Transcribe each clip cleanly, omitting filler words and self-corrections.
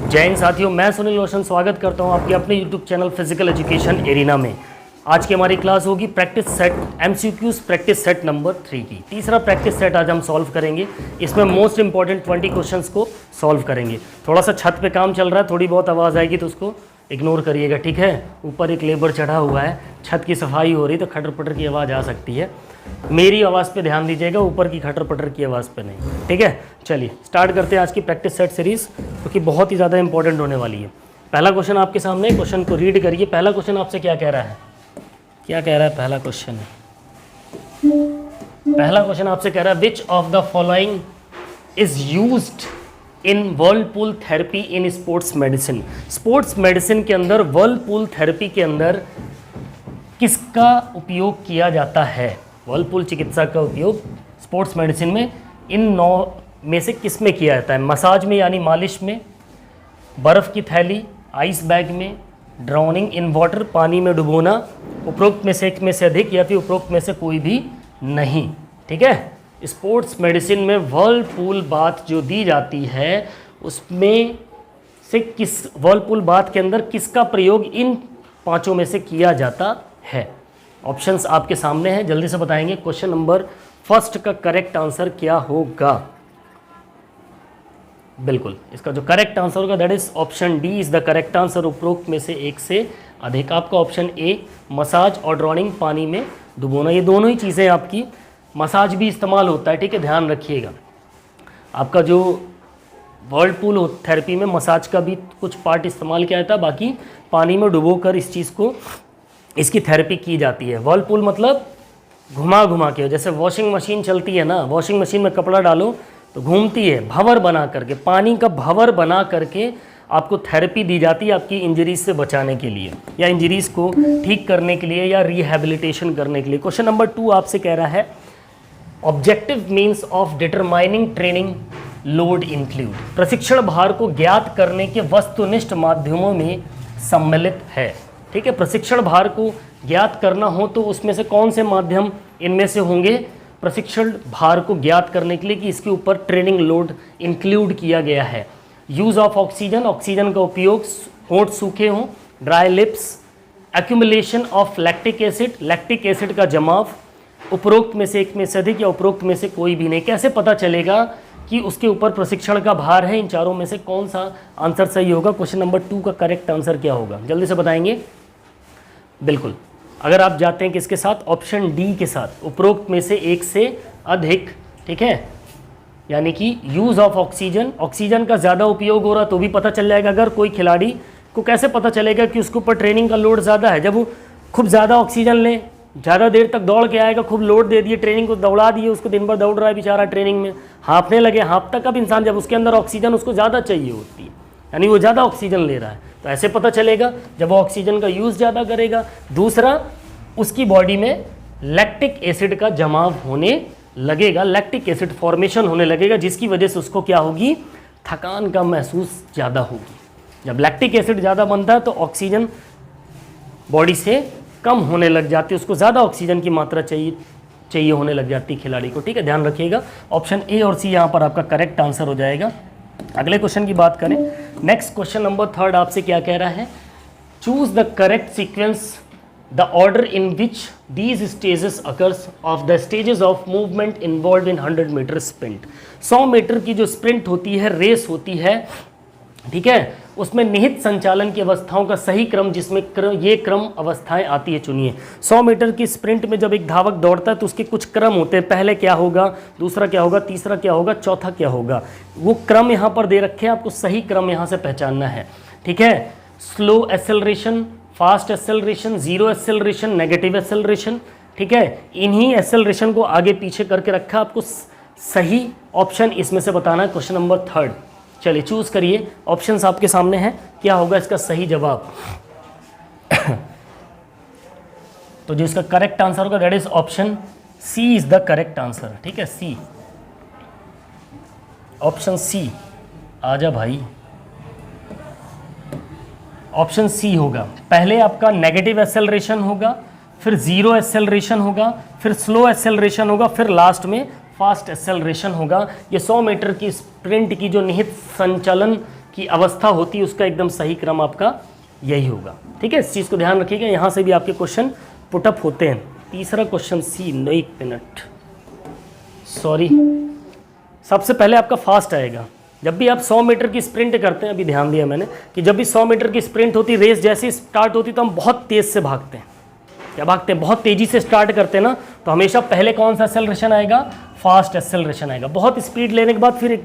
जय हिंद साथियों, मैं सुनील रोशन स्वागत करता हूं आपके अपने YouTube channel physical education arena में। आज की हमारी क्लास होगी practice set MCQs practice set number 3 की। तीसरा प्रैक्टिस सेट आज हम सॉल्व करेंगे। इसमें मोस्ट इंपॉर्टेंट 20 क्वेश्चंस को सॉल्व करेंगे। थोड़ा सा छत पे काम चल रहा है, थोड़ी बहुत आवाज़ आएगी तो उसको इग्नोर करिएगा, ठीक है। ऊपर एक लेबर चढ़ा हुआ है, छत की सफाई हो रही तो खटर पटर की आवाज़ आ सकती है। मेरी आवाज़ पे ध्यान दीजिएगा, ऊपर की खटर पटर की आवाज़ पे नहीं, ठीक है। चलिए स्टार्ट करते हैं आज की प्रैक्टिस सेट सीरीज़, क्योंकि बहुत ही ज़्यादा इंपॉर्टेंट होने वाली है। पहला क्वेश्चन आपके सामने, क्वेश्चन को रीड करिए। पहला क्वेश्चन आपसे क्या कह रहा है, क्या कह रहा है पहला क्वेश्चन? पहला क्वेश्चन आपसे कह रहा है which of the following is used in Whirlpool therapy in sports medicine. Sports medicine के अंदर, वर्लपूल थेरेपी के अंदर किसका उपयोग किया जाता है? वर्लपूल चिकित्सा का उपयोग स्पोर्ट्स मेडिसिन में इन 9 में से किस में किया जाता है? मसाज में यानी मालिश में, बर्फ़ की थैली, आइस बैग में, ड्राउनिंग इन वाटर पानी में डुबोना, उपरोक्त में से एक में से अधिक या फिर उपरोक्त में से कोई भी नहीं, ठीक है। स्पोर्ट्स मेडिसिन में वर्लपूल बाथ जो दी जाती है उसमें से किस, वर्लपूल बाथ के अंदर किसका प्रयोग इन 5 में से किया जाता है? ऑप्शंस आपके सामने हैं, जल्दी से बताएंगे। क्वेश्चन नंबर फर्स्ट का करेक्ट आंसर क्या होगा? बिल्कुल, इसका जो करेक्ट आंसर होगा that is option D is the correct answer. उपरोक्त में से एक से अधिक। आपका ऑप्शन ए मसाज और ड्राउनिंग पानी में डुबोना, ये दोनों ही चीज़ें आपकी। मसाज भी इस्तेमाल होता है, ठीक है, ध्यान रखिएगा। आपका जो वर्लपूल थेरेपी में मसाज का भी कुछ पार्ट इस्तेमाल किया जाता है, बाकी पानी में डुबोकर इस चीज़ को, इसकी थेरेपी की जाती है। वर्लपूल मतलब घुमा घुमा के, जैसे वॉशिंग मशीन चलती है ना, वॉशिंग मशीन में कपड़ा डालो तो घूमती है, भंवर बना करके, पानी का भंवर बना करके आपको थेरेपी दी जाती है आपकी इंजरीज से बचाने के लिए, या इंजरीज को ठीक करने के लिए, या रिहैबिलिटेशन करने के लिए। क्वेश्चन नंबर 2 आपसे कह रहा है objective means of determining training load include. प्रशिक्षण भार को ज्ञात करने के वस्तुनिष्ठ माध्यमों में सम्मिलित है, ठीक है। प्रशिक्षण भार को ज्ञात करना हो तो उसमें से कौन से माध्यम इनमें से होंगे प्रशिक्षण भार को ज्ञात करने के लिए कि इसके ऊपर ट्रेनिंग लोड इंक्लूड किया गया है? यूज ऑफ ऑक्सीजन, ऑक्सीजन का उपयोग, होंठ सूखे हों, dry lips, accumulation of lactic acid, lactic acid का जमाव, उपरोक्त में से एक में से अधिक या उपरोक्त में से कोई भी नहीं। कैसे पता चलेगा कि उसके ऊपर प्रशिक्षण का भार है? इन चारों में से कौन सा आंसर सही होगा? क्वेश्चन नंबर 2 का करेक्ट आंसर क्या होगा, जल्दी से बताएंगे। बिल्कुल, अगर आप जाते हैं किसके साथ, ऑप्शन डी के साथ, उपरोक्त में से एक से अधिक, ठीक है, यानी कि यूज़ ऑफ ऑक्सीजन, ऑक्सीजन का ज़्यादा उपयोग हो रहा तो भी पता चल जाएगा। अगर कोई खिलाड़ी को कैसे पता चलेगा कि उसके ऊपर ट्रेनिंग का लोड ज़्यादा है? जब वो खूब ज़्यादा ऑक्सीजन ले, ज़्यादा देर तक दौड़ के आएगा, खूब लोड दे दिए, ट्रेनिंग को दौड़ा दिए, उसको दिन भर दौड़ रहा है बेचारा, ट्रेनिंग में हाँफने लगे, हाँफता कब इंसान जब उसके अंदर ऑक्सीजन उसको ज़्यादा चाहिए होती है, यानी वो ज़्यादा ऑक्सीजन ले रहा है, तो ऐसे पता चलेगा जब वो ऑक्सीजन का यूज़ ज़्यादा करेगा। दूसरा, उसकी बॉडी में लैक्टिक एसिड का जमाव होने लगेगा, लैक्टिक एसिड फॉर्मेशन होने लगेगा, जिसकी वजह से उसको क्या होगी, थकान का महसूस ज़्यादा होगी। जब लैक्टिक एसिड ज़्यादा बनता है तो ऑक्सीजन बॉडी से कम होने लग जाती है, उसको ज़्यादा ऑक्सीजन की मात्रा चाहिए होने लग जाती है खिलाड़ी को, ठीक है, ध्यान रखिएगा। ऑप्शन ए और सी यहाँ पर आपका करेक्ट आंसर हो जाएगा। अगले क्वेश्चन की बात करें, नेक्स्ट क्वेश्चन नंबर 3 आपसे क्या कह रहा है, choose the correct sequence the order in which these stages occurs of the stages of movement involved in 100 meter sprint। 100 metre की जो स्प्रिंट होती है, रेस होती है, ठीक है, उसमें निहित संचालन की अवस्थाओं का सही क्रम, जिसमें ये क्रम अवस्थाएं आती है, चुनिए। 100 मीटर की स्प्रिंट में जब एक धावक दौड़ता है तो उसके कुछ क्रम होते हैं, पहले क्या होगा, दूसरा क्या होगा, तीसरा क्या होगा, चौथा क्या होगा, वो क्रम यहाँ पर दे रखे हैं, आपको सही क्रम यहाँ से पहचानना है, ठीक है। Slow acceleration, fast acceleration, zero acceleration, negative acceleration, ठीक है, इन्हीं एक्सेलरेशन को आगे पीछे करके रखा, आपको सही ऑप्शन इसमें से बताना है। क्वेश्चन नंबर 3, चलिए चूज करिए, ऑप्शंस आपके सामने हैं, क्या होगा इसका सही जवाब? तो जो इसका करेक्ट आंसर होगा that is option C is the correct answer, ठीक है, सी, ऑप्शन सी। आजा भाई, ऑप्शन सी होगा। पहले आपका नेगेटिव एक्सेलरेशन होगा, फिर जीरो एक्सेलरेशन होगा, फिर स्लो एक्सेलरेशन होगा, फिर लास्ट में फास्ट एक्सेलरेशन होगा। ये 100 मीटर की स्प्रिंट की जो निहित संचालन की अवस्था होती है उसका एकदम सही क्रम आपका यही होगा। ठीक है, इस चीज़ को ध्यान रखिएगा, यहाँ से भी आपके क्वेश्चन पुटअप होते हैं। तीसरा क्वेश्चन सी, 1 मिनट, सॉरी, सबसे पहले आपका फास्ट आएगा। जब भी आप 100 मीटर की स्प्रिंट करते हैं, अभी ध्यान दिया मैंने कि जब भी 100 मीटर की स्प्रिंट होती, रेस जैसी स्टार्ट होती तो हम बहुत तेज़ से भागते हैं। क्या भागते हैं? बहुत तेज़ी से स्टार्ट करते हैं ना, तो हमेशा पहले कौन सा एक्सेलरेशन आएगा? फास्ट एक्सेलरेशन आएगा। बहुत स्पीड लेने के बाद फिर एक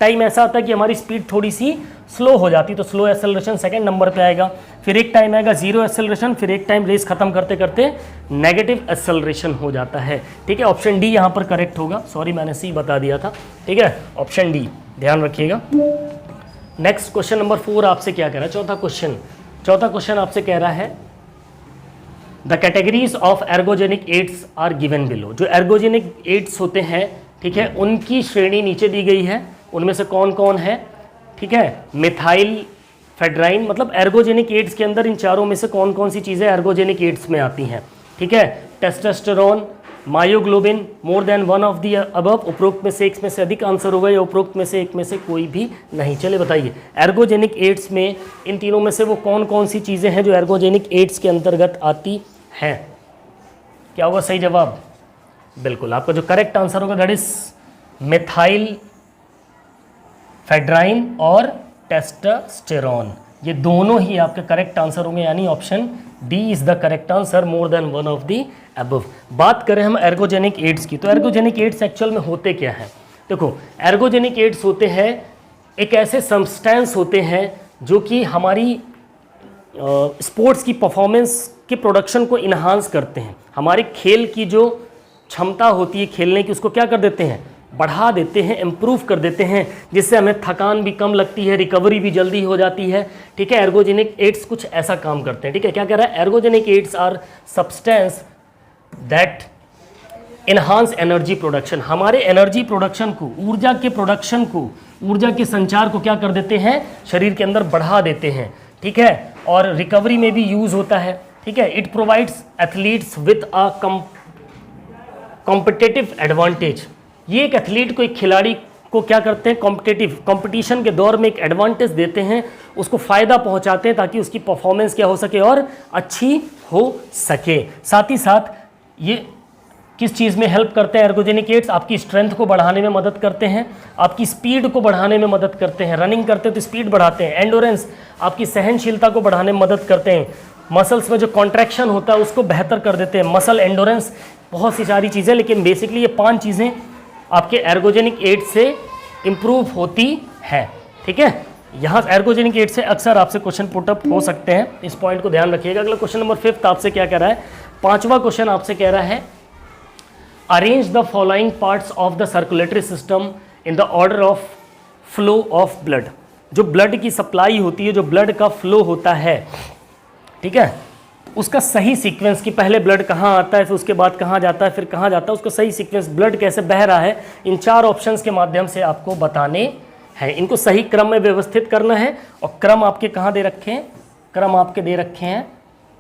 टाइम ऐसा आता है कि हमारी स्पीड थोड़ी सी स्लो हो जाती, तो स्लो एक्सेलरेशन सेकंड नंबर पे आएगा। फिर एक टाइम आएगा जीरो एक्सेलरेशन, फिर एक टाइम रेस खत्म करते करते नेगेटिव एक्सेलरेशन हो जाता है। ठीक है, ऑप्शन डी यहाँ पर करेक्ट होगा। सॉरी मैंने सी बता दिया था। ठीक है, ऑप्शन डी ध्यान रखिएगा। नेक्स्ट क्वेश्चन नंबर 4 आपसे क्या कह रहा है? चौथा क्वेश्चन आपसे कह रहा है the categories of ergogenic aids are given below. जो एर्गोजेनिक एड्स होते हैं, ठीक है, उनकी श्रेणी नीचे दी गई है। उनमें से कौन कौन है? ठीक है, मिथाइल फेड्राइन, मतलब एर्गोजेनिक एड्स के अंदर इन चारों में से कौन कौन सी चीज़ें एर्गोजेनिक एड्स में आती हैं? ठीक है, testosterone, myoglobin, more than one of the above, उपरोक्त में से एक में से अधिक आंसर होगा या उपरोक्त में से एक में से कोई भी नहीं। चलिए बताइए, एर्गोजेनिक एड्स में इन तीनों में से वो कौन कौन सी चीज़ें हैं जो एर्गोजेनिक एड्स के अंतर्गत आती हैं? क्या होगा सही जवाब? बिल्कुल, आपका जो करेक्ट आंसर होगा दैट इज मिथाइल फेड्राइन और टेस्टोस्टेरोन। ये दोनों ही आपके करेक्ट आंसर होंगे, यानी option D is the correct answer, more than one of the above. बात करें हम एर्गोजेनिक एड्स की, तो एर्गोजेनिक एड्स एक्चुअल में होते क्या हैं? देखो, एर्गोजेनिक एड्स होते हैं एक ऐसे सब्सटेंस होते हैं जो कि हमारी स्पोर्ट्स की परफॉर्मेंस के प्रोडक्शन को इन्हांस करते हैं। हमारे खेल की जो क्षमता होती है खेलने की, उसको क्या कर देते हैं? बढ़ा देते हैं, इम्प्रूव कर देते हैं, जिससे हमें थकान भी कम लगती है, रिकवरी भी जल्दी हो जाती है। ठीक है, एर्गोजेनिक एड्स कुछ ऐसा काम करते हैं। ठीक है, क्या कह रहा है? Ergogenic aids are substance that enhance energy production. हमारे एनर्जी प्रोडक्शन को, ऊर्जा के प्रोडक्शन को, ऊर्जा के संचार को क्या कर देते हैं? शरीर के अंदर बढ़ा देते हैं। ठीक है, और रिकवरी में भी यूज होता है। ठीक है, it provides athletes with a competitive advantage. ये एक एथलीट को, एक खिलाड़ी को क्या करते हैं? कंपटीशन के दौर में एक एडवांटेज देते हैं, उसको फ़ायदा पहुंचाते हैं ताकि उसकी परफॉर्मेंस क्या हो सके और अच्छी हो सके। साथ ही साथ ये किस चीज़ में हेल्प करते हैं? एर्गोजेनिक एड्स आपकी स्ट्रेंथ को बढ़ाने में मदद करते हैं, आपकी स्पीड को बढ़ाने में मदद करते हैं। रनिंग करते हैं तो स्पीड बढ़ाते हैं। एंडोरेंस, आपकी सहनशीलता को बढ़ाने में मदद करते हैं। मसल्स में जो कॉन्ट्रैक्शन होता है उसको बेहतर कर देते हैं। मसल एंडोरेंस, बहुत सी सारी चीज़ें, लेकिन बेसिकली ये 5 चीज़ें आपके एर्गोजेनिक एड से इम्प्रूव होती है। ठीक है, यहाँ एर्गोजेनिक एड से अक्सर आपसे क्वेश्चन पुटअप हो सकते हैं, इस पॉइंट को ध्यान रखिएगा। अगला क्वेश्चन नंबर 5 आपसे क्या कह रहा है? 5वां क्वेश्चन आपसे कह रहा है arrange the following parts of the circulatory system in the order of flow of blood. जो ब्लड की सप्लाई होती है, जो ब्लड का फ्लो होता है, ठीक है, उसका सही सीक्वेंस कि पहले ब्लड कहाँ आता है, फिर उसके बाद कहाँ जाता है, फिर कहाँ जाता है, उसका सही सीक्वेंस, ब्लड कैसे बह रहा है, इन 4 ऑप्शंस के माध्यम से आपको बताने हैं। इनको सही क्रम में व्यवस्थित करना है। और क्रम आपके कहाँ दे रखे हैं? क्रम आपके दे रखे हैं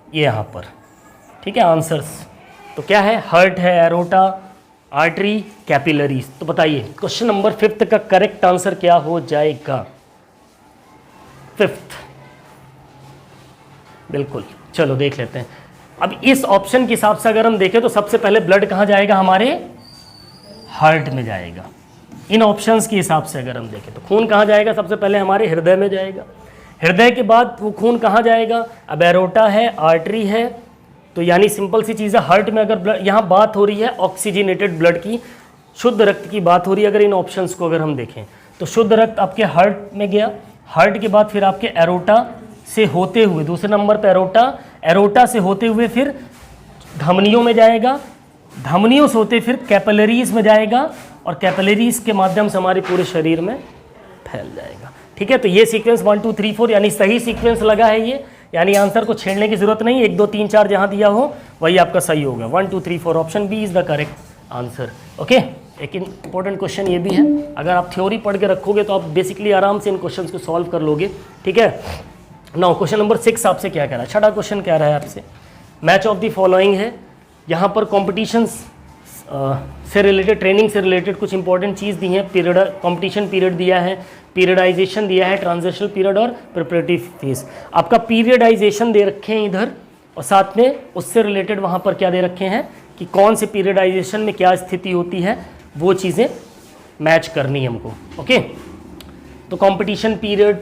ये यहाँ पर। ठीक है, आंसर्स तो क्या है? हार्ट है, एरोटा, आर्टरी, कैपिलरीज। तो बताइए क्वेश्चन नंबर 5 का करेक्ट आंसर क्या हो जाएगा? 5th, बिल्कुल। चलो देख लेते हैं। अब इस ऑप्शन के हिसाब से अगर हम देखें तो सबसे पहले ब्लड कहाँ जाएगा? हमारे हार्ट में जाएगा। इन ऑप्शंस के हिसाब से अगर हम देखें तो खून कहाँ जाएगा? सबसे पहले हमारे हृदय में जाएगा। हृदय के बाद वो खून कहाँ जाएगा? अब एरोटा है, आर्टरी है, तो यानी सिंपल सी चीज़ है, हार्ट में अगर ब्लड, यहाँ बात हो रही है ऑक्सीजनेटेड ब्लड की, शुद्ध रक्त की बात हो रही है। अगर इन ऑप्शंस को अगर हम देखें तो शुद्ध रक्त आपके हार्ट में गया, हार्ट के बाद फिर आपके एरोटा से होते हुए, दूसरे नंबर पर एरोटा, एरोटा से होते हुए फिर धमनियों में जाएगा, धमनियों से होते फिर कैपिलरीज में जाएगा, और कैपिलरीज के माध्यम से हमारे पूरे शरीर में फैल जाएगा। ठीक है, तो ये सीक्वेंस 1 2 3 4 यानी सही सीक्वेंस लगा है ये, यानी आंसर को छेड़ने की जरूरत नहीं। 1 2 3 4 जहाँ दिया हो वही आपका सही होगा। 1 2 3 4 option B is the correct answer. Okay, एक इंपॉर्टेंट क्वेश्चन ये भी है, अगर आप थ्योरी पढ़ के रखोगे तो आप बेसिकली आराम से इन क्वेश्चन को सॉल्व कर लोगे। ठीक है, नाउ क्वेश्चन नंबर 6 आपसे क्या कह रहा है? 6वां क्वेश्चन कह रहा है आपसे मैच ऑफ द फॉलोइंग है। यहाँ पर कॉम्पिटिशन्स से रिलेटेड, ट्रेनिंग से रिलेटेड कुछ इंपॉर्टेंट चीज़ दी है। पीरियड, कंपटीशन पीरियड दिया है, पीरियडाइजेशन दिया है, ट्रांजिशनल पीरियड और प्रिपरेटरी फेज। आपका पीरियडाइजेशन दे रखे हैं इधर, और साथ में उससे रिलेटेड वहाँ पर क्या दे रखे हैं कि कौन से पीरियडाइजेशन में क्या स्थिति होती है, वो चीज़ें मैच करनी है हमको। ओके, तो कंपटीशन पीरियड,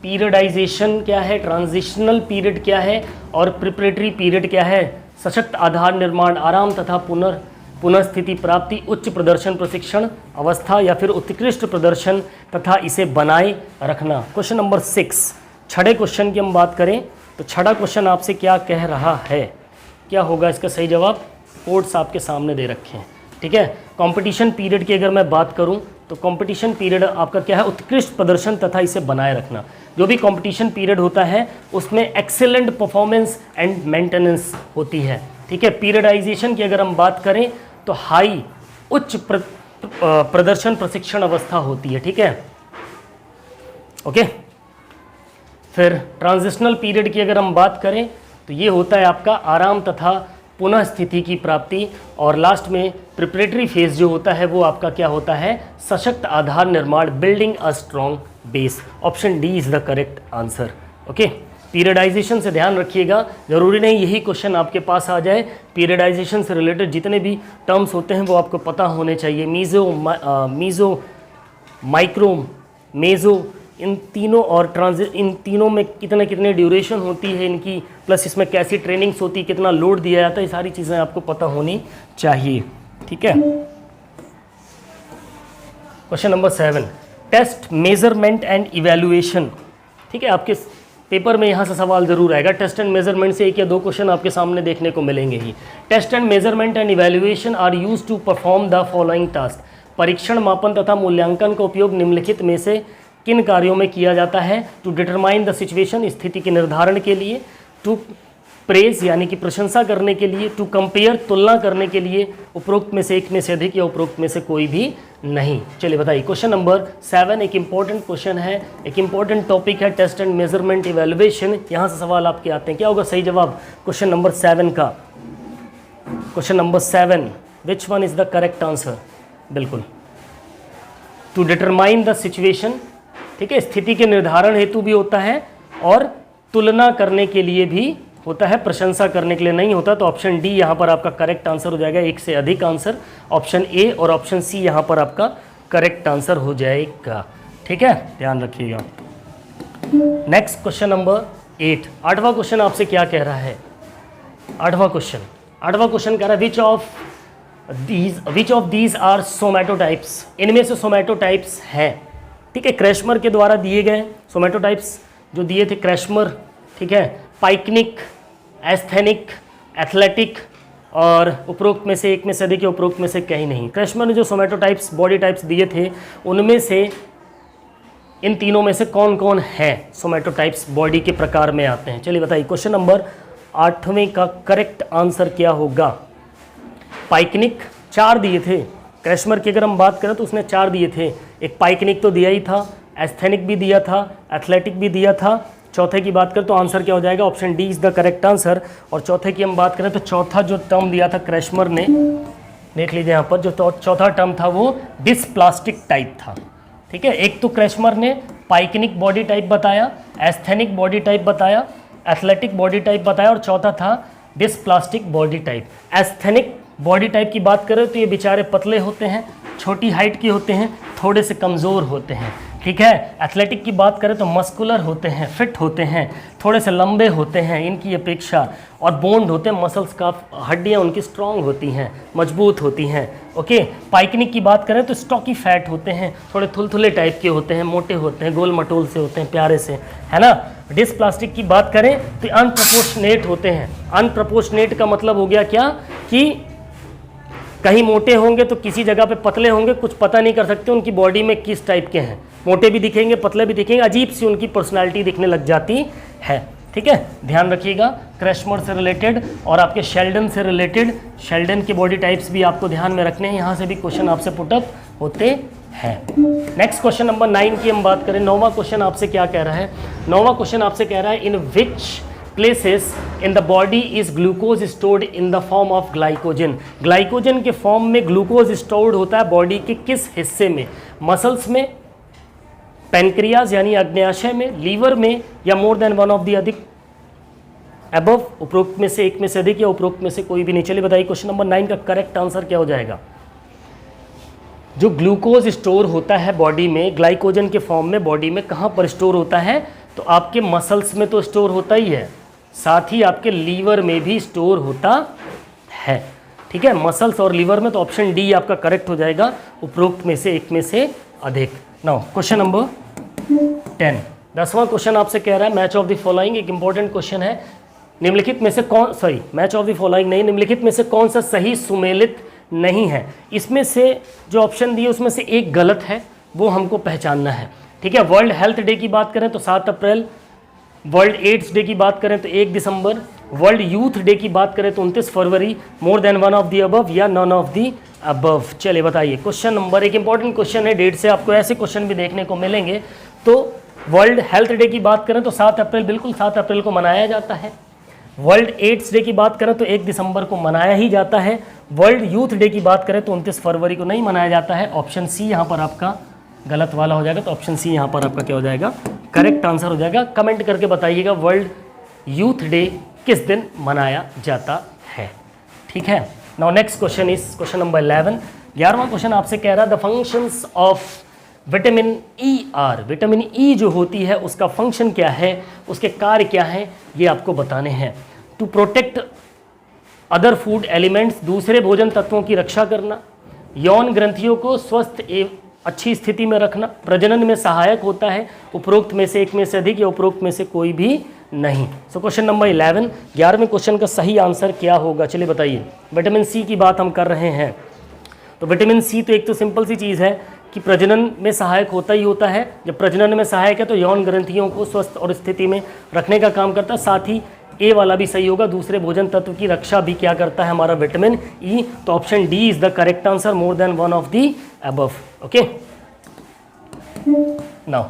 पीरियडाइजेशन क्या है, ट्रांजिशनल पीरियड क्या है और प्रिपरेटरी पीरियड क्या है। सशक्त आधार निर्माण, आराम तथा पुनर्स्थिति प्राप्ति, उच्च प्रदर्शन प्रशिक्षण अवस्था या फिर उत्कृष्ट प्रदर्शन तथा इसे बनाए रखना। क्वेश्चन नंबर 6, छठे क्वेश्चन की हम बात करें तो छठा क्वेश्चन आपसे क्या कह रहा है, क्या होगा इसका सही जवाब। कोड्स आपके सामने दे रखे हैं, ठीक है। कंपटीशन पीरियड की अगर मैं बात करूं तो कंपटीशन पीरियड आपका क्या है, उत्कृष्ट प्रदर्शन तथा इसे बनाए रखना। जो भी कंपटीशन पीरियड होता है उसमें एक्सेलेंट परफॉर्मेंस एंड मेंटेनेंस होती है, ठीक है। पीरियडाइजेशन की अगर हम बात करें तो हाई, उच्च प्रदर्शन प्रशिक्षण अवस्था होती है, ठीक है। ओके, फिर ट्रांजिशनल पीरियड की अगर हम बात करें तो ये होता है आपका आराम तथा पुनः स्थिति की प्राप्ति, और लास्ट में प्रिपरेटरी फेज जो होता है वो आपका क्या होता है, सशक्त आधार निर्माण, building a strong base. Option D is the correct answer. Okay, periodisation से ध्यान रखिएगा, जरूरी नहीं यही क्वेश्चन आपके पास आ जाए। पीरियडाइजेशन से रिलेटेड जितने भी टर्म्स होते हैं वो आपको पता होने चाहिए। मीज़ो, माइक्रो, मेज़ो, इन तीनों और इन तीनों में कितने ड्यूरेशन होती है इनकी, प्लस इसमें कैसी ट्रेनिंग्स होती है, कितना लोड दिया जाता है, ये सारी चीज़ें आपको पता होनी चाहिए, ठीक है। Question number 7, test, measurement and evaluation, ठीक है। आपके पेपर में यहाँ से सवाल जरूर आएगा। टेस्ट एंड मेजरमेंट से 1 या 2 क्वेश्चन आपके सामने देखने को मिलेंगे ही। Test and measurement and evaluation are used to perform the following task. परीक्षण, मापन तथा मूल्यांकन का उपयोग निम्नलिखित में से किन कार्यों में किया जाता है। टू डिटरमाइन द सिचुएशन, स्थिति के निर्धारण के लिए। टू प्रेज यानी कि प्रशंसा करने के लिए। टू कंपेयर, तुलना करने के लिए। उपरोक्त में से एक में से अधिक या उपरोक्त में से कोई भी नहीं। चलिए बताइए, क्वेश्चन नंबर 7 एक इंपॉर्टेंट क्वेश्चन है, एक इंपॉर्टेंट टॉपिक है, टेस्ट एंड मेजरमेंट इवैल्यूएशन। यहाँ से सवाल आपके आते हैं, क्या होगा सही जवाब क्वेश्चन नंबर 7 का। Question number 7, which one is the correct answer. बिल्कुल, टू डिटरमाइन द सिचुएशन, ठीक है, स्थिति के निर्धारण हेतु भी होता है और तुलना करने के लिए भी होता है, प्रशंसा करने के लिए नहीं होता। तो ऑप्शन डी यहाँ पर आपका करेक्ट आंसर हो जाएगा, एक से अधिक आंसर। ऑप्शन ए और ऑप्शन सी यहाँ पर आपका करेक्ट आंसर हो जाएगा, ठीक है, ध्यान रखिएगा। नेक्स्ट क्वेश्चन नंबर 8, 8वां क्वेश्चन आपसे क्या कह रहा है। 8वां क्वेश्चन कह रहा है विच ऑफ दीज आर सोमैटोटाइप्स। इनमें से सोमैटोटाइप्स हैं, ठीक है, क्रैशमर के द्वारा दिए गए सोमैटोटाइप्स जो दिए थे क्रैशमर, ठीक है। पाइकनिक, एस्थेनिक, एथलेटिक और उपरोक्त में से एक में से अधिक या उपरोक्त में से कहीं नहीं। क्रैशमर ने जो सोमैटोटाइप्स, बॉडी टाइप्स दिए थे उनमें से इन तीनों में से कौन कौन है सोमैटोटाइप्स बॉडी के प्रकार में आते हैं। चलिए बताइए, क्वेश्चन नंबर 8वें का करेक्ट आंसर क्या होगा। पाइकनिक 4 दिए थे, क्रैशमर की अगर हम बात करें तो उसने 4 दिए थे। एक पाइकनिक तो दिया ही था, एस्थेनिक भी दिया था, एथलेटिक भी दिया था। चौथे की बात करें तो आंसर क्या हो जाएगा, option D is the correct answer. और चौथे की हम बात करें तो चौथा जो टर्म दिया था क्रैशमर ने, देख लीजिए यहाँ पर, जो चौथा टर्म था वो डिस्प्लास्टिक टाइप था, ठीक है। एक तो क्रैशमर ने पाइकनिक बॉडी टाइप बताया, एस्थेनिक बॉडी टाइप बताया, एथलेटिक बॉडी टाइप बताया और चौथा था dysplastic body type. Asthenic body type की बात करें तो ये बेचारे पतले होते हैं, छोटी हाइट के होते हैं, थोड़े से कमज़ोर होते हैं, ठीक है। एथलेटिक की बात करें तो मस्कुलर होते हैं, फिट होते हैं, थोड़े से लंबे होते हैं इनकी अपेक्षा, और बोन्ड होते हैं, मसल्स का, हड्डियां उनकी स्ट्रांग होती हैं, मजबूत होती हैं, ओके। पाइकनिक की बात करें तो स्टॉकी फैट होते हैं, थोड़े थुलथुले टाइप के होते हैं, मोटे होते हैं, गोल मटोल से होते हैं, प्यारे से, है ना। डिस्प्लास्टिक की बात करें तो अनप्रपोर्शनेट होते हैं। अनप्रपोर्शनेट का मतलब हो गया क्या कि कहीं मोटे होंगे तो किसी जगह पे पतले होंगे, कुछ पता नहीं कर सकते उनकी बॉडी में किस टाइप के हैं, मोटे भी दिखेंगे, पतले भी दिखेंगे, अजीब सी उनकी पर्सनालिटी दिखने लग जाती है, ठीक है। ध्यान रखिएगा, क्रैशमर से रिलेटेड और आपके शेल्डन से रिलेटेड, शेल्डन के बॉडी टाइप्स भी आपको ध्यान में रखने हैं, यहाँ से भी क्वेश्चन आपसे पुटअप होते हैं। नेक्स्ट क्वेश्चन नंबर 9 की हम बात करें। 9वां क्वेश्चन आपसे क्या कह रहा है। 9वां क्वेश्चन आपसे कह रहा है in which places in the body is glucose stored in the form of glycogen. Glycogen के फॉर्म में ग्लूकोज स्टोर्ड होता है बॉडी के किस हिस्से में? मसल्स में, पैनक्रियाज यानी अग्न्याशय में, लीवर में, या मोर देन वन ऑफ द अधिक अबव, उपरोक्त में से एक में से अधिक, या उपरोक्त में से कोई भी नहीं। चलिए बताइए क्वेश्चन नंबर 9 का करेक्ट आंसर क्या हो जाएगा? जो ग्लूकोज स्टोर होता है बॉडी में ग्लाइकोजन के फॉर्म में, बॉडी में कहाँ पर स्टोर होता है? तो आपके मसल्स में तो स्टोर होता ही है, साथ ही आपके लीवर में भी स्टोर होता है। ठीक है, मसल्स और लीवर में, तो ऑप्शन डी आपका करेक्ट हो जाएगा, उपरोक्त में से एक में से अधिक। नाउ क्वेश्चन नंबर 10, 10वां क्वेश्चन आपसे कह रहा है मैच ऑफ द फॉलोइंग। एक इंपॉर्टेंट क्वेश्चन है, निम्नलिखित में से कौन, sorry match of the following नहीं, निम्नलिखित में से कौन सा सही सुमेलित नहीं है? इसमें से जो ऑप्शन दिए उसमें से एक गलत है, वो हमको पहचानना है। ठीक है, वर्ल्ड हेल्थ डे की बात करें तो 7 अप्रैल, वर्ल्ड एड्स डे की बात करें तो 1 दिसंबर, वर्ल्ड यूथ डे की बात करें तो 29 फरवरी, more than one of the above या नॉन ऑफ द अबव। चलिए बताइए क्वेश्चन नंबर, एक इंपॉर्टेंट क्वेश्चन है, डेट से आपको ऐसे क्वेश्चन भी देखने को मिलेंगे। तो वर्ल्ड हेल्थ डे की बात करें तो 7 अप्रैल, बिल्कुल 7 अप्रैल को मनाया जाता है। वर्ल्ड एड्स डे की बात करें तो 1 दिसंबर को मनाया ही जाता है। वर्ल्ड यूथ डे की बात करें तो 29 फरवरी को नहीं मनाया जाता है। ऑप्शन सी यहाँ पर आपका गलत वाला हो जाएगा, तो ऑप्शन सी यहाँ पर आपका क्या हो जाएगा? करेक्ट आंसर हो जाएगा। कमेंट करके बताइएगा वर्ल्ड यूथ डे किस दिन मनाया जाता है। ठीक है, now next question is question number 11। 11वां क्वेश्चन आपसे कह रहा है the functions of vitamin E are. Vitamin E जो होती है उसका फंक्शन क्या है, उसके कार्य क्या हैं, ये आपको बताने हैं। To protect other food elements, दूसरे भोजन तत्वों की रक्षा करना, यौन ग्रंथियों को स्वस्थ एवं अच्छी स्थिति में रखना, प्रजनन में सहायक होता है। उपरोक्त में से एक में से अधिक या उपरोक्त में से कोई भी नहीं। सो क्वेश्चन नंबर 11, 11वें क्वेश्चन का सही आंसर क्या होगा? चलिए बताइए। विटामिन सी की बात हम कर रहे हैं, तो विटामिन सी तो एक तो सिंपल सी चीज़ है कि प्रजनन में सहायक होता ही होता है। जब प्रजनन में सहायक है तो यौन ग्रंथियों को स्वस्थ और स्थिति में रखने का काम करता है। साथ ही ए वाला भी सही होगा, दूसरे भोजन तत्व की रक्षा भी क्या करता है हमारा विटामिन ई। तो option D is the correct answer, more than one of the above. Okay, now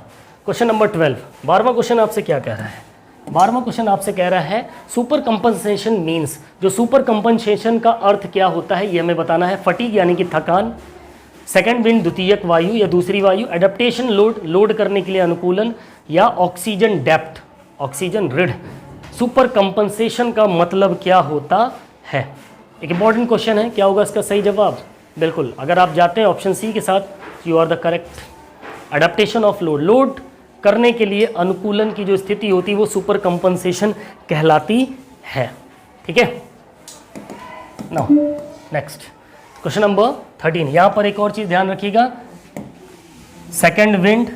question number 12, 12वां क्वेश्चन आपसे क्या कह रहा है? 12वां क्वेश्चन आपसे कह रहा है सुपर कंपनसेशन मीन्स। जो सुपर कंपनसेशन का अर्थ क्या होता है ये हमें बताना है। फटीग यानी कि थकान, सेकंड विंड द्वितीयक वायु या दूसरी वायु, एडेप्टेशन लोड, लोड करने के लिए अनुकूलन, या ऑक्सीजन डेप्थ, ऑक्सीजन ऋण। सुपर कंपनसेशन का मतलब क्या होता है? एक इंपॉर्टेंट क्वेश्चन है, क्या होगा इसका सही जवाब? बिल्कुल, अगर आप जाते हैं ऑप्शन सी के साथ, you are the correct. Adaptation of load, load करने के लिए अनुकूलन की जो स्थिति होती है वो सुपर कंपनसेशन कहलाती है। ठीक है, नाउ नेक्स्ट क्वेश्चन नंबर 13। यहाँ पर एक और चीज़ ध्यान रखिएगा, सेकंड विंड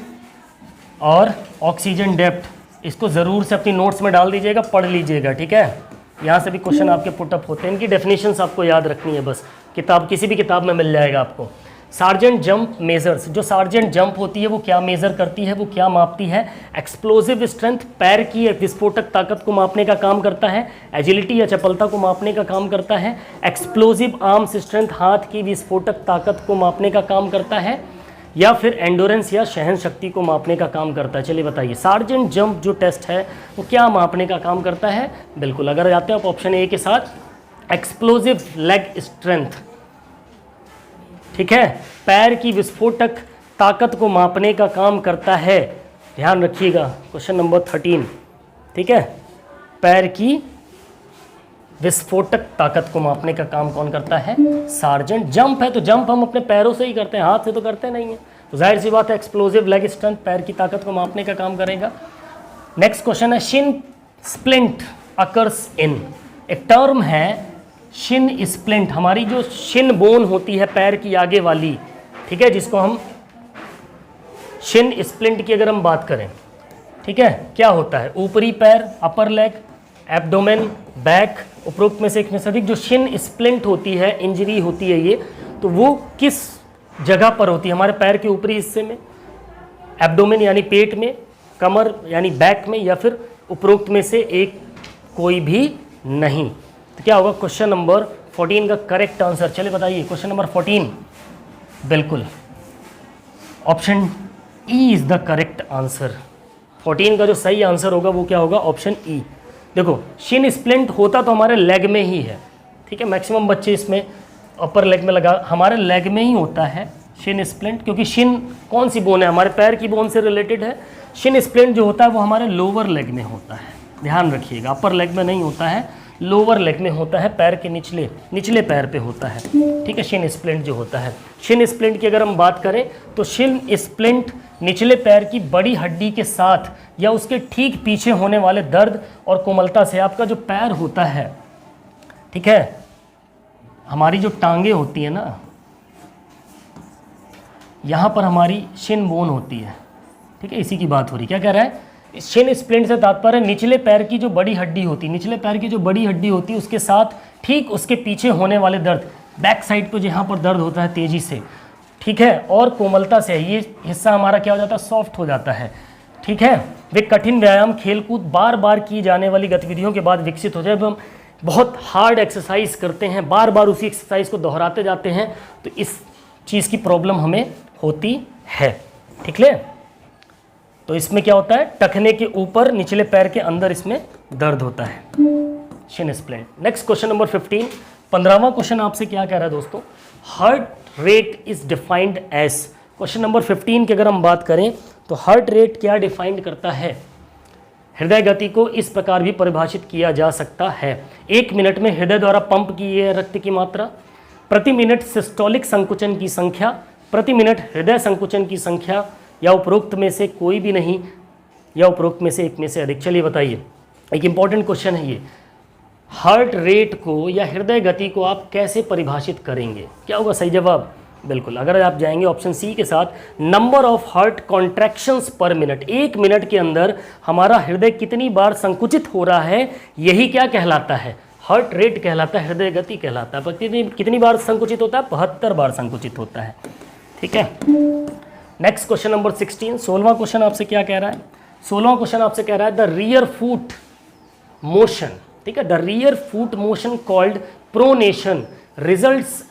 और ऑक्सीजन डेप्थ, इसको ज़रूर से अपनी नोट्स में डाल दीजिएगा, पढ़ लीजिएगा। ठीक है, यहाँ से भी क्वेश्चन आपके पुटअप होते हैं, इनकी डेफिनेशंस आपको याद रखनी है बस, किताब किसी भी किताब में मिल जाएगा आपको। सार्जेंट जंप मेजर्स, जो सार्जेंट जंप होती है वो क्या मेज़र करती है, वो क्या मापती है? एक्सप्लोजिव स्ट्रेंथ, पैर की विस्फोटक ताकत को मापने का काम करता है। एजिलिटी या चपलता को मापने का काम करता है। एक्सप्लोजिव आर्म्स स्ट्रेंथ, हाथ की विस्फोटक ताकत को मापने का काम करता है। या फिर एंडोरेंस या सहन शक्ति को मापने का काम करता है। चलिए बताइए, सार्जेंट जंप जो टेस्ट है वो क्या मापने का काम करता है? बिल्कुल, अगर जाते हैं आप ऑप्शन ए के साथ, एक्सप्लोजिव लेग स्ट्रेंथ। ठीक है, पैर की विस्फोटक ताकत को मापने का काम करता है। ध्यान रखिएगा, क्वेश्चन नंबर 13। ठीक है, पैर की विस्फोटक ताकत को मापने का काम कौन करता है? सार्जेंट। जंप है तो जंप हम अपने पैरों से ही करते हैं, हाथ से तो करते नहीं है, तो जाहिर सी बात है एक्सप्लोजिव लेग स्ट्रेंथ पैर की ताकत को मापने का काम करेगा। नेक्स्ट क्वेश्चन है शिन स्प्लिंट अकर्स इन। एक टर्म है शिन स्प्लिंट, हमारी जो शिन बोन होती है पैर की आगे वाली, ठीक है, जिसको हम शिन स्प्लिंट की अगर हम बात करें, ठीक है, क्या होता है? ऊपरी पैर, अपर लेग, एब्डोमेन, बैक, उपरोक्त में से एक में से अधिक। जो शिन स्प्लिंट होती है, इंजरी होती है ये, तो वो किस जगह पर होती है? हमारे पैर के ऊपरी हिस्से में, एब्डोमेन यानी पेट में, कमर यानी बैक में, या फिर उपरोक्त में से एक कोई भी नहीं। तो क्या होगा क्वेश्चन नंबर 14 का करेक्ट आंसर? चलिए बताइए क्वेश्चन नंबर 14। बिल्कुल, option E is the correct answer. 14 का जो सही आंसर होगा वो क्या होगा? Option E. देखो शिन स्प्लिंट होता तो हमारे लेग में ही है, ठीक है, मैक्सिमम बच्चे इसमें अपर लेग में लगा, हमारे लेग में ही होता है शिन स्प्लिंट, क्योंकि शिन कौन सी बोन है, हमारे पैर की बोन से रिलेटेड है। शिन स्प्लिंट जो होता है वो हमारे लोअर लेग में होता है, ध्यान रखिएगा, अपर लेग में नहीं होता है, लोअर लेग में होता है, पैर के निचले पैर पे होता है, ठीक है, शिन स्प्लिंट जो होता है। शिन स्प्लिंट की अगर हम बात करें तो शिन स्प्लिंट निचले पैर की बड़ी हड्डी के साथ या उसके ठीक पीछे होने वाले दर्द और कोमलता से आपका जो पैर होता है, ठीक है, हमारी जो टांगे होती है ना, यहाँ पर हमारी शिन बोन होती है, ठीक है, इसी की बात हो रही। क्या कह रहा है, शिन स्प्लिंट से तात्पर्य निचले पैर की जो बड़ी हड्डी होती है, निचले पैर की जो बड़ी हड्डी होती है उसके साथ ठीक उसके पीछे होने वाले दर्द, बैक साइड पे जहाँ पर दर्द होता है तेजी से, ठीक है, और कोमलता से, ये हिस्सा हमारा क्या हो जाता है, सॉफ्ट हो जाता है, ठीक है। वे कठिन व्यायाम, खेलकूद, बार बार की जाने वाली गतिविधियों के बाद विकसित हो जाए। जब हम बहुत हार्ड एक्सरसाइज करते हैं, बार बार उसी एक्सरसाइज को दोहराते जाते हैं, तो इस चीज़ की प्रॉब्लम हमें होती है, ठीक है। तो इसमें क्या होता है, टखने के ऊपर निचले पैर के अंदर इसमें दर्द होता है, shin splint. Next question number 15, 15वां क्वेश्चन आपसे क्या कह रहा है दोस्तों, heart rate is defined as. Question number 15 की अगर हम बात करें तो हार्ट रेट क्या डिफाइंड करता है, हृदय गति को इस प्रकार भी परिभाषित किया जा सकता है, 1 मिनट में हृदय द्वारा पंप किए रक्त की मात्रा, प्रति मिनट सिस्टोलिक संकुचन की संख्या, प्रति मिनट हृदय संकुचन की संख्या, या उपरोक्त में से कोई भी नहीं, या उपरोक्त में से एक में से अधिक। चलिए बताइए, एक इंपॉर्टेंट क्वेश्चन है ये, हार्ट रेट को या हृदय गति को आप कैसे परिभाषित करेंगे, क्या होगा सही जवाब, बिल्कुल अगर आप जाएंगे ऑप्शन सी के साथ, नंबर ऑफ हार्ट कॉन्ट्रैक्शंस पर मिनट, 1 मिनट के अंदर हमारा हृदय कितनी बार संकुचित हो रहा है, यही क्या कहलाता है, हार्ट रेट कहलाता है, हृदय गति कहलाता है। पर कितनी बार संकुचित होता है, 72 बार संकुचित होता है, ठीक है। नेक्स्ट क्वेश्चन नंबर 16, 16वां क्वेश्चन आपसे क्या कह रहा है, 16वां क्वेश्चन आपसे कह रहा है द रियर फुट मोशन, ठीक है, the rear foot motion called pronation results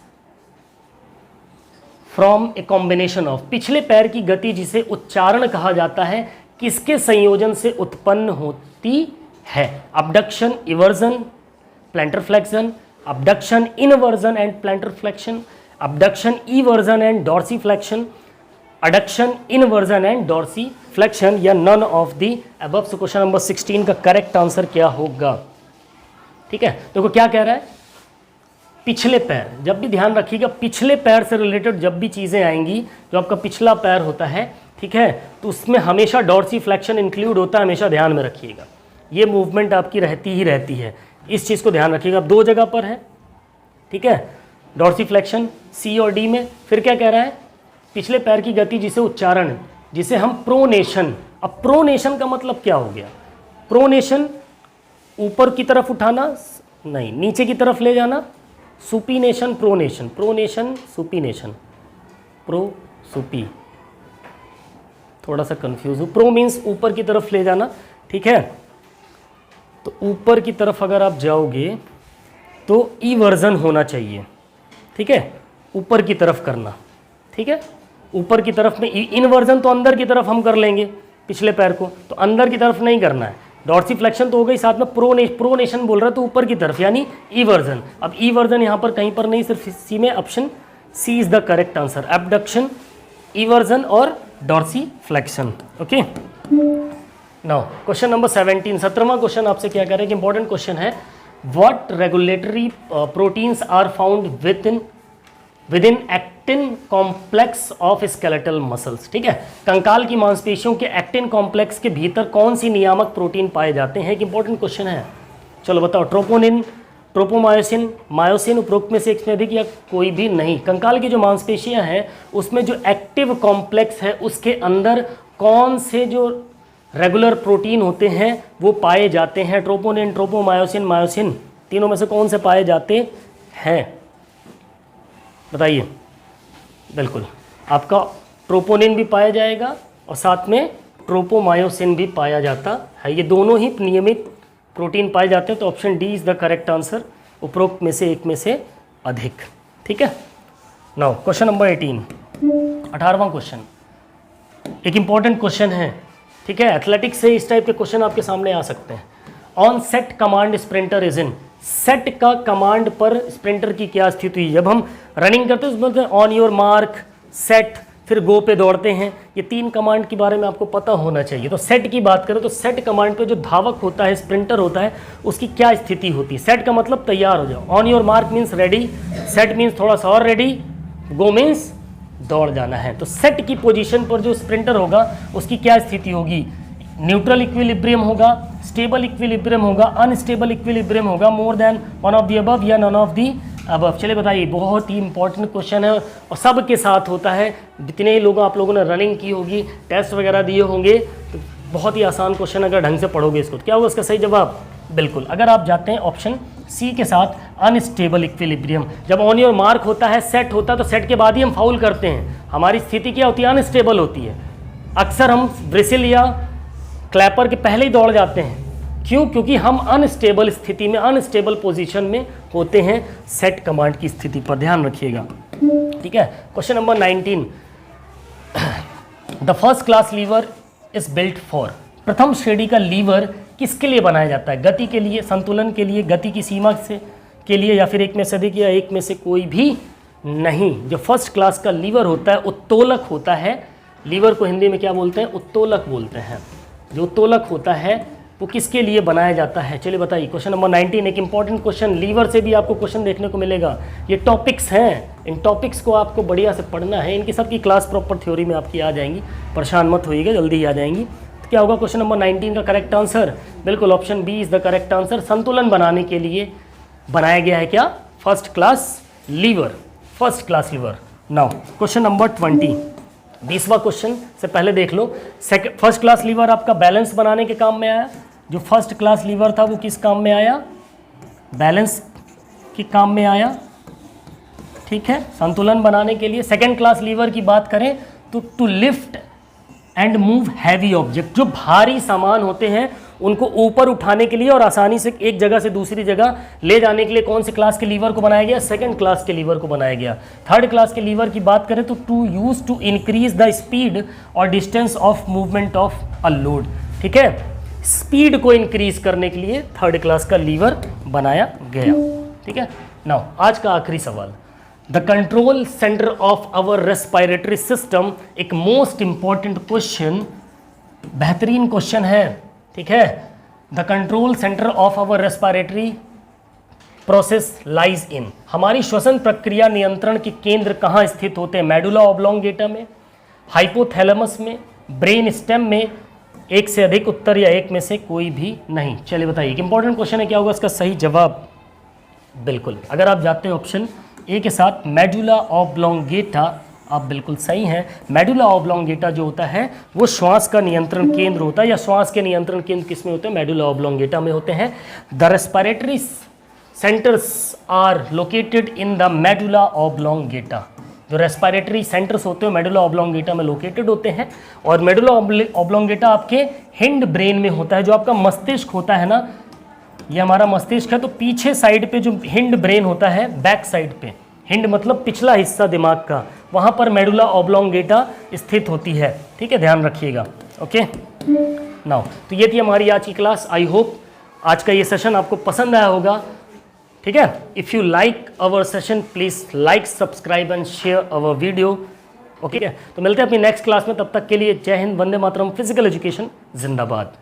from a combination of, पिछले पैर की गति जिसे उच्चारण कहा जाता है किसके संयोजन से उत्पन्न होती है, abduction, eversion, plantar flexion, abduction, inversion and plantar flexion, abduction, eversion and dorsi flexion, adduction, inversion and dorsi flexion, या none of the above. So question number 16 का करेक्ट आंसर क्या होगा, ठीक है। देखो क्या कह रहा है, पिछले पैर, जब भी ध्यान रखिएगा पिछले पैर से रिलेटेड जब भी चीज़ें आएंगी, जो आपका पिछला पैर होता है, ठीक है, तो उसमें हमेशा डॉर्सी फ्लेक्शन इंक्लूड होता है, हमेशा ध्यान में रखिएगा, ये मूवमेंट आपकी रहती ही रहती है, इस चीज़ को ध्यान रखिएगा। 2 जगह पर है, ठीक है, डॉर्सी फ्लेक्शन सी और डी में। फिर क्या कह रहा है, पिछले पैर की गति जिसे उच्चारण, जिसे हम प्रोनेशन, अब प्रोनेशन का मतलब क्या हो गया, प्रोनेशन ऊपर की तरफ उठाना नहीं, नीचे की तरफ ले जाना, supination, pronation, pronation, supination, pro soupy, थोड़ा सा कंफ्यूज हूँ, प्रो मीन्स ऊपर की तरफ ले जाना, ठीक है, तो ऊपर की तरफ अगर आप जाओगे तो ई वर्जन होना चाहिए, ठीक है, ऊपर की तरफ करना, ठीक है, ऊपर की तरफ में, इनवर्जन तो अंदर की तरफ हम कर लेंगे पिछले पैर को, तो अंदर की तरफ नहीं करना है, डॉर्सी फ्लेक्शन तो हो गई, साथ में प्रोनेशन बोल रहा है तो ऊपर की तरफ, यानी ई वर्जन। अब ई वर्जन यहाँ पर कहीं पर नहीं, सिर्फ सी में, option C is the correct answer, abduction, eversion और dorsi flexion, okay. Now question number 17, 17वां क्वेश्चन आपसे क्या कह रहे हैं कि इंपॉर्टेंट क्वेश्चन है, what regulatory proteins are found within actin complex of skeletal muscles, ठीक है, कंकाल की मांसपेशियों के एक्टिन कॉम्प्लेक्स के भीतर कौन सी नियामक प्रोटीन पाए जाते हैं, एक इंपॉर्टेंट क्वेश्चन है। चलो बताओ, ट्रोपोनिन, ट्रोपोमायोसिन, मायोसिन, उपरोक्त में से एक से अधिक या कोई भी नहीं। कंकाल की जो मांसपेशियां हैं उसमें जो एक्टिव कॉम्प्लेक्स है उसके अंदर कौन से जो रेगुलर प्रोटीन होते हैं वो पाए जाते हैं, ट्रोपोनिन, ट्रोपोमायोसिन, मायोसिन, तीनों में से कौन से पाए जाते हैं, बताइए। बिल्कुल आपका ट्रोपोनिन भी पाया जाएगा और साथ में ट्रोपोमायोसिन भी पाया जाता है, ये दोनों ही नियमित प्रोटीन पाए जाते हैं, तो option D is the correct answer, उपरोक्त में से एक में से अधिक, ठीक है। नाउ क्वेश्चन नंबर 18, 18वां क्वेश्चन, एक इंपॉर्टेंट क्वेश्चन है, ठीक है, एथलेटिक्स से इस टाइप के क्वेश्चन आपके सामने आ सकते हैं। On set command sprinter is in, set का कमांड पर स्प्रिंटर की क्या स्थिति है। जब हम रनिंग करते हैं उसमें ऑन योर मार्क, सेट, फिर गो पे दौड़ते हैं। ये 3 कमांड के बारे में आपको पता होना चाहिए। तो सेट की बात करें तो सेट कमांड पे जो धावक होता है, स्प्रिंटर होता है, उसकी क्या स्थिति होती है। सेट का मतलब तैयार हो जाओ, on your mark means ready, set means थोड़ा सा और रेडी, गो मीन्स दौड़ जाना है। तो सेट की पोजीशन पर जो स्प्रिंटर होगा उसकी क्या स्थिति होगी, न्यूट्रल इक्विलिब्रियम होगा, स्टेबल इक्विलिब्रियम होगा, अनस्टेबल इक्विलिब्रियम होगा, मोर than one of the above या नन ऑफ द अबव। चलिए बताइए, बहुत ही इंपॉर्टेंट क्वेश्चन है और सब के साथ होता है। जितने ही लोग आप लोगों ने रनिंग की होगी, टेस्ट वगैरह दिए होंगे, तो बहुत ही आसान क्वेश्चन, अगर ढंग से पढ़ोगे इसको तो क्या होगा इसका सही जवाब, बिल्कुल। अगर आप जाते हैं ऑप्शन सी के साथ, अनस्टेबल इक्विलिब्रियम। जब ऑन योर मार्क होता है, सेट होता है, तो सेट के बाद ही हम फाउल करते हैं, हमारी स्थिति क्या होती है, अनस्टेबल होती है। अक्सर हम ब्रिसिल या क्लैपर के पहले ही दौड़ जाते हैं, क्यों, क्योंकि हम अनस्टेबल स्थिति में, अनस्टेबल पोजीशन में होते हैं सेट कमांड की स्थिति पर, ध्यान रखिएगा। ठीक है, question number 19, the first class liver is built for, प्रथम श्रेणी का लीवर किसके लिए बनाया जाता है, गति के लिए, संतुलन के लिए, गति की सीमा से के लिए, या फिर एक में से अधिक या एक में से कोई भी नहीं। जो फर्स्ट क्लास का लीवर होता है, उत्तोलक होता है। लीवर को हिंदी में क्या बोलते हैं, उत्तोलक बोलते हैं। जो उत्तोलक होता है वो किसके लिए बनाया जाता है, चलिए बताइए। क्वेश्चन नंबर 19 एक इंपॉर्टेंट क्वेश्चन, लीवर से भी आपको क्वेश्चन देखने को मिलेगा। ये टॉपिक्स हैं, इन टॉपिक्स को आपको बढ़िया से पढ़ना है, इनकी सबकी क्लास प्रॉपर थ्योरी में आपकी आ जाएंगी, परेशान मत होइएगा, जल्दी ही आ जाएंगी। तो क्या होगा क्वेश्चन नंबर 19 का करेक्ट आंसर, बिल्कुल option B is the correct answer. संतुलन बनाने के लिए बनाया गया है क्या, first class lever, first class lever. Now question number 20, 20वां क्वेश्चन से पहले देख लो। फर्स्ट क्लास लीवर आपका बैलेंस बनाने के काम में आया। जो फर्स्ट क्लास लीवर था वो किस काम में आया, बैलेंस के काम में आया। ठीक है, संतुलन बनाने के लिए। सेकंड क्लास लीवर की बात करें तो to lift and move heavy object, जो भारी सामान होते हैं उनको ऊपर उठाने के लिए और आसानी से एक जगह से दूसरी जगह ले जाने के लिए कौन से क्लास के लीवर को बनाया गया, सेकंड क्लास के लीवर को बनाया गया। थर्ड क्लास के लीवर की बात करें तो to use to increase the speed और distance of movement of a load. ठीक है, स्पीड को इंक्रीज करने के लिए थर्ड क्लास का लीवर बनाया गया। ठीक है, नाउ आज का आखिरी सवाल, the control centre of our respiratory system, एक मोस्ट इंपॉर्टेंट क्वेश्चन, बेहतरीन क्वेश्चन है। ठीक है, the control centre of our respiratory process lies in, हमारी श्वसन प्रक्रिया नियंत्रण के केंद्र कहाँ स्थित होते हैं, मेडुला ऑब्लोंगेटा में, हाइपोथैलेमस में, ब्रेन स्टेम में, एक से अधिक उत्तर या एक में से कोई भी नहीं। चलिए बताइए, एक इंपॉर्टेंट क्वेश्चन है, क्या होगा इसका सही जवाब, बिल्कुल अगर आप जाते हैं ऑप्शन ए के साथ, मेडुला ऑब्लोंगेटा, आप बिल्कुल सही हैं। मेडुला ऑब्लोंगेटा जो होता है वो श्वास का नियंत्रण केंद्र होता है, या श्वास के नियंत्रण केंद्र किस में होते हैं, मेडुला ऑब्लोंगेटा में होते हैं। The respiratory centres are located in the medulla oblongata, जो रेस्पिरेटरी सेंटर्स होते हैं मेडुला ऑब्लोंगेटा में लोकेटेड होते हैं। और मेडुला ऑब्लोंगेटा आपके हिंड ब्रेन में होता है, जो आपका मस्तिष्क होता है ना, ये हमारा मस्तिष्क है, तो पीछे साइड पे जो हिंड ब्रेन होता है, बैक साइड पे, हिंड मतलब पिछला हिस्सा दिमाग का, वहाँ पर मेडुला ऑब्लोंगेटा स्थित होती है। ठीक है, ध्यान रखिएगा। ओके, नाउ तो ये थी हमारी आज की क्लास। आई होप आज का ये सेशन आपको पसंद आया होगा। ठीक है, if you like our session please like, subscribe and share our video. Okay, तो मिलते हैं अपनी नेक्स्ट क्लास में, तब तक के लिए जय हिंद, वंदे मातरम, फिजिकल एजुकेशन जिंदाबाद।